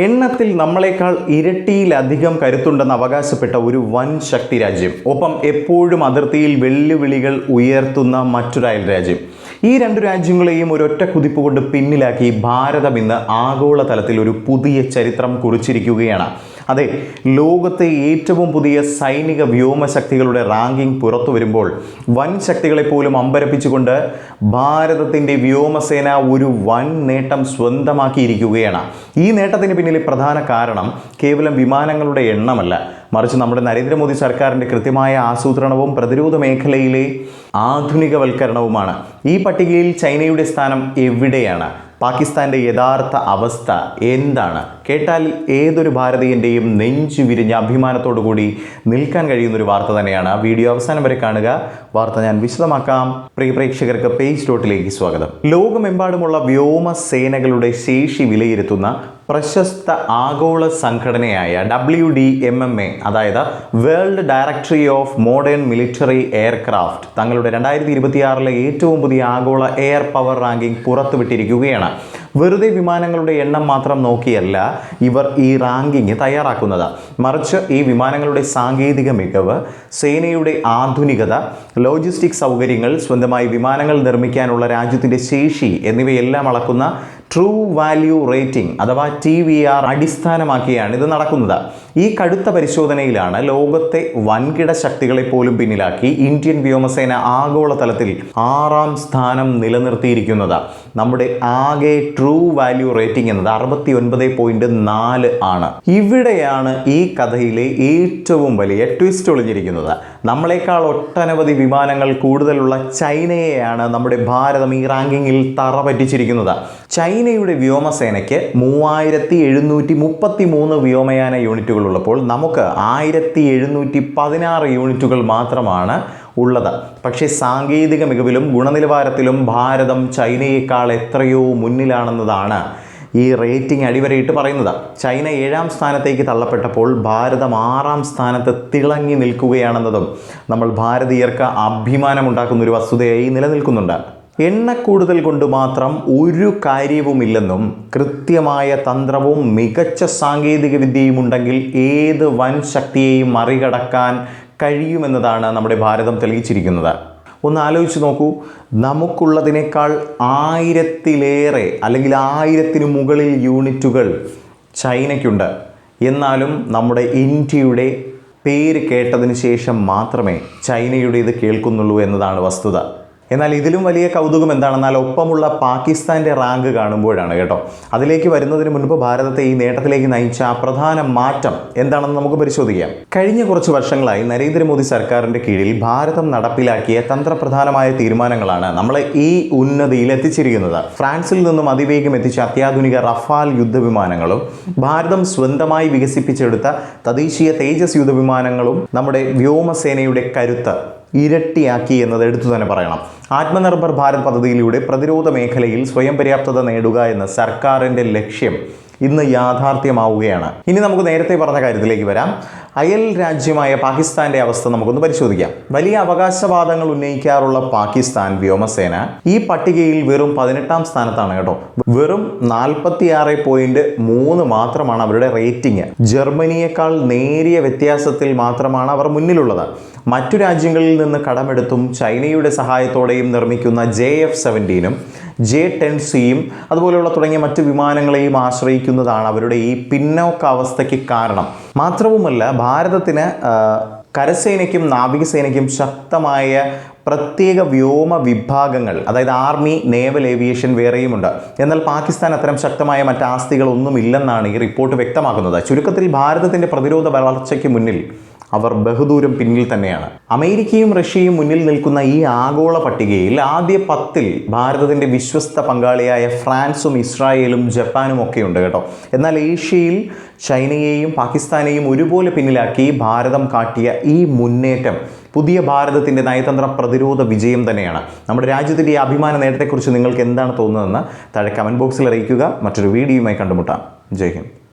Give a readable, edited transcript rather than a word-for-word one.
എണ്ണത്തിൽ നമ്മളെക്കാൾ ഇരട്ടിയിലധികം കരുത്തുണ്ടെന്ന് അവകാശപ്പെട്ട ഒരു വൻ ശക്തി രാജ്യം, ഒപ്പം എപ്പോഴും അതിർത്തിയിൽ വെല്ലുവിളികൾ ഉയർത്തുന്ന മറ്റൊരു അയൽ രാജ്യം. ഈ രണ്ടു രാജ്യങ്ങളെയും ഒരൊറ്റ കുതിപ്പ് കൊണ്ട് പിന്നിലാക്കി ഭാരതം ഇന്ന് ആഗോളതലത്തിൽ ഒരു പുതിയ ചരിത്രം കുറിച്ചിരിക്കുകയാണ്. അതെ, ലോകത്തെ ഏറ്റവും പുതിയ സൈനിക വ്യോമശക്തികളുടെ റാങ്കിംഗ് പുറത്തു വരുമ്പോൾ വൻ ശക്തികളെപ്പോലും അമ്പരപ്പിച്ചുകൊണ്ട് ഭാരതത്തിൻ്റെ വ്യോമസേന ഒരു വൻ നേട്ടം സ്വന്തമാക്കിയിരിക്കുകയാണ്. ഈ നേട്ടത്തിന് പിന്നിലെ പ്രധാന കാരണം കേവലം വിമാനങ്ങളുടെ എണ്ണമല്ല, മറിച്ച് നമ്മുടെ നരേന്ദ്രമോദി സർക്കാരിൻ്റെ കൃത്യമായ ആസൂത്രണവും പ്രതിരോധ മേഖലയിലെ ആധുനികവൽക്കരണവുമാണ്. ഈ പട്ടികയിൽ ചൈനയുടെ സ്ഥാനം എവിടെയാണ്? പാകിസ്ഥാൻ്റെ യഥാർത്ഥ അവസ്ഥ എന്താണ്? കേട്ടാൽ ഏതൊരു ഭാരതീയൻ്റെയും നെഞ്ചു വിരിഞ്ഞ അഭിമാനത്തോടു കൂടി നിൽക്കാൻ കഴിയുന്നൊരു വാർത്ത തന്നെയാണ്. വീഡിയോ അവസാനം വരെ കാണുക. വാർത്ത ഞാൻ വിശദമാക്കാം. പ്രിയ പ്രേക്ഷകർക്ക് പേജ് ഡോട്ടിലേക്ക് സ്വാഗതം. ലോകമെമ്പാടുമുള്ള വ്യോമസേനകളുടെ ശേഷി വിലയിരുത്തുന്ന പ്രശസ്ത ആഗോള സംഘടനയായ WDMMA, അതായത് world directory of modern military aircraft, തങ്ങളുടെ 2026 ഏറ്റവും പുതിയ ആഗോള എയർ പവർ റാങ്കിംഗ് പുറത്തുവിട്ടിരിക്കുകയാണ്. വെറുതെ വിമാനങ്ങളുടെ എണ്ണം മാത്രം നോക്കിയല്ല ഇവർ ഈ റാങ്കിങ് തയ്യാറാക്കുന്നത്, മറിച്ച് ഈ വിമാനങ്ങളുടെ സാങ്കേതിക മികവ്, സേനയുടെ ആധുനികത, ലോജിസ്റ്റിക് സൗകര്യങ്ങൾ, സ്വന്തമായി വിമാനങ്ങൾ നിർമ്മിക്കാനുള്ള രാജ്യത്തിൻ്റെ ശേഷി എന്നിവയെല്ലാം അളക്കുന്ന ട്രൂ വാല്യൂ റേറ്റിംഗ് അഥവാ TVR അടിസ്ഥാനമാക്കിയാണ് ഇത് നടക്കുന്നത്. ഈ കടുത്ത പരിശോധനയിലാണ് ലോകത്തെ വൻകിട ശക്തികളെ പോലും പിന്നിലാക്കി ഇന്ത്യൻ വ്യോമസേന ആഗോളതലത്തിൽ 6ാം സ്ഥാനം നിലനിർത്തിയിരിക്കുന്നത്. നമ്മുടെ ആകെ ട്രൂ വാല്യൂ റേറ്റിംഗ് എന്നത് 69.4 ആണ്. ഇവിടെയാണ് ഈ കഥയിലെ ഏറ്റവും വലിയ ട്വിസ്റ്റ് ഒളിഞ്ഞിരിക്കുന്നത്. നമ്മളെക്കാൾ ഒട്ടനവധി വിമാനങ്ങൾ കൂടുതലുള്ള ചൈനയെയാണ് നമ്മുടെ ഭാരതം ഈ റാങ്കിങ്ങിൽ തറ പറ്റിച്ചിരിക്കുന്നത്. ചൈനയുടെ വ്യോമസേനയ്ക്ക് 3733 വ്യോമയാന യൂണിറ്റുകൾ ഉള്ളപ്പോൾ നമുക്ക് 1716 യൂണിറ്റുകൾ മാത്രമാണ് ഉള്ളത്. പക്ഷേ സാങ്കേതിക മികവിലും ഗുണനിലവാരത്തിലും ഭാരതം ചൈനയേക്കാൾ എത്രയോ മുന്നിലാണെന്നതാണ് ഈ റേറ്റിംഗ് അടിവരയിട്ട് പറയുന്നത്. ചൈന 7ാം സ്ഥാനത്തേക്ക് തള്ളപ്പെട്ടപ്പോൾ ഭാരതം 6ാം സ്ഥാനത്ത് തിളങ്ങി നിൽക്കുകയാണെന്നതും നമ്മൾ ഭാരതീയർക്ക് അഭിമാനമുണ്ടാക്കുന്ന ഒരു വസ്തുതയായി നിലനിൽക്കുന്നുണ്ട്. എണ്ണക്കൂടുതൽ കൊണ്ട് മാത്രം ഒരു കാര്യവുമില്ലെന്നും കൃത്യമായ തന്ത്രവും മികച്ച സാങ്കേതിക വിദ്യയും ഉണ്ടെങ്കിൽ ഏത് വൻ ശക്തിയെയും മറികടക്കാൻ കഴിയുമെന്നതാണ് നമ്മുടെ ഭാരതം തെളിയിച്ചിരിക്കുന്നത്. ഒന്ന് ആലോചിച്ച് നോക്കൂ, നമുക്കുള്ളതിനേക്കാൾ 1000-ലേറെ അല്ലെങ്കിൽ 1000-ന് മുകളിൽ യൂണിറ്റുകൾ ചൈനയ്ക്കുണ്ട്. എന്നാലും നമ്മുടെ ഇന്ത്യയുടെ പേര് കേട്ടതിന് ശേഷം മാത്രമേ ചൈനയുടേത് കേൾക്കുന്നുള്ളൂ എന്നതാണ് വസ്തുത. എന്നാൽ ഇതിലും വലിയ കൗതുകം എന്താണെന്നാൽ ഒപ്പമുള്ള പാകിസ്ഥാൻ്റെ റാങ്ക് കാണുമ്പോഴാണ് കേട്ടോ. അതിലേക്ക് വരുന്നതിന് മുൻപ് ഭാരതത്തെ ഈ നേട്ടത്തിലേക്ക് നയിച്ച പ്രധാന മാറ്റം എന്താണെന്ന് നമുക്ക് പരിശോധിക്കാം. കഴിഞ്ഞ കുറച്ച് വർഷങ്ങളായി നരേന്ദ്രമോദി സർക്കാരിൻ്റെ കീഴിൽ ഭാരതം നടപ്പിലാക്കിയ തന്ത്രപ്രധാനമായ തീരുമാനങ്ങളാണ് നമ്മളെ ഈ ഉന്നതിയിൽ എത്തിച്ചിരിക്കുന്നത്. ഫ്രാൻസിൽ നിന്നും അതിവേഗം എത്തിച്ച അത്യാധുനിക റഫാൽ യുദ്ധവിമാനങ്ങളും ഭാരതം സ്വന്തമായി വികസിപ്പിച്ചെടുത്ത തദ്ദേശീയ തേജസ് യുദ്ധവിമാനങ്ങളും നമ്മുടെ വ്യോമസേനയുടെ കരുത്ത് ഇരട്ടിയാക്കി എന്നത് എടുത്തു തന്നെ പറയണം. ആത്മനിർഭർ ഭാരത് പദ്ധതിയിലൂടെ പ്രതിരോധ മേഖലയിൽ സ്വയം പര്യാപ്തത നേടുക എന്ന സർക്കാരിൻ്റെ ലക്ഷ്യം ഇന്ന് യാഥാർത്ഥ്യമാവുകയാണ്. ഇനി നമുക്ക് നേരത്തെ പറഞ്ഞ കാര്യത്തിലേക്ക് വരാം. അയൽ രാജ്യമായ പാകിസ്ഥാന്റെ അവസ്ഥ നമുക്കൊന്ന് പരിശോധിക്കാം. വലിയ അവകാശവാദങ്ങൾ ഉന്നയിക്കാറുള്ള പാകിസ്ഥാൻ വ്യോമസേന ഈ പട്ടികയിൽ വെറും 18ാം സ്ഥാനത്താണ് കേട്ടോ. വെറും 46.3 മാത്രമാണ് അവരുടെ റേറ്റിംഗ്. ജർമ്മനിയേക്കാൾ നേരിയ വ്യത്യാസത്തിൽ മാത്രമാണ് അവർ മുന്നിലുള്ളത്. മറ്റു രാജ്യങ്ങളിൽ നിന്ന് കടമെടുത്തും ചൈനയുടെ സഹായത്തോടെയും നിർമ്മിക്കുന്ന JF-17ഉം J-10Cയും അതുപോലെയുള്ള തുടങ്ങിയ മറ്റ് വിമാനങ്ങളെയും ആശ്രയിക്കുന്നതാണ് അവരുടെ ഈ പിന്നോക്കാവസ്ഥയ്ക്ക് കാരണം. മാത്രവുമല്ല, ഭാരതത്തിന് കരസേനയ്ക്കും നാവികസേനയ്ക്കും ശക്തമായ പ്രത്യേക വ്യോമ വിഭാഗങ്ങൾ, അതായത് ആർമി, നേവൽ, ഏവിയേഷൻ വേറെയുമുണ്ട്. എന്നാൽ പാകിസ്ഥാൻ അത്തരം ശക്തമായ മറ്റ് ആസ്തികളൊന്നുമില്ലെന്നാണ് ഈ റിപ്പോർട്ട് വ്യക്തമാക്കുന്നത്. ചുരുക്കത്തിൽ ഭാരതത്തിൻ്റെ പ്രതിരോധ വളർച്ചയ്ക്ക് മുന്നിൽ അവർ ബഹുദൂരം പിന്നിൽ തന്നെയാണ്. അമേരിക്കയും റഷ്യയും മുന്നിൽ നിൽക്കുന്ന ഈ ആഗോള പട്ടികയിൽ ആദ്യ 10-ൽ ഭാരതത്തിൻ്റെ വിശ്വസ്ത പങ്കാളിയായ ഫ്രാൻസും ഇസ്രായേലും ജപ്പാനും ഒക്കെയുണ്ട് കേട്ടോ. എന്നാൽ ഏഷ്യയിൽ ചൈനയെയും പാകിസ്ഥാനെയും ഒരുപോലെ പിന്നിലാക്കി ഭാരതം കാട്ടിയ ഈ മുന്നേറ്റം പുതിയ ഭാരതത്തിൻ്റെ നയതന്ത്ര പ്രതിരോധ വിജയം തന്നെയാണ്. നമ്മുടെ രാജ്യത്തിൻ്റെ ഈ അഭിമാന നേട്ടത്തെക്കുറിച്ച് നിങ്ങൾക്ക് എന്താണ് തോന്നുന്നതെന്ന് താഴെ കമൻറ്റ് ബോക്സിൽ അറിയിക്കുക. മറ്റൊരു വീഡിയോയുമായി കണ്ടുമുട്ടാം. ജയ് ഹിന്ദ്.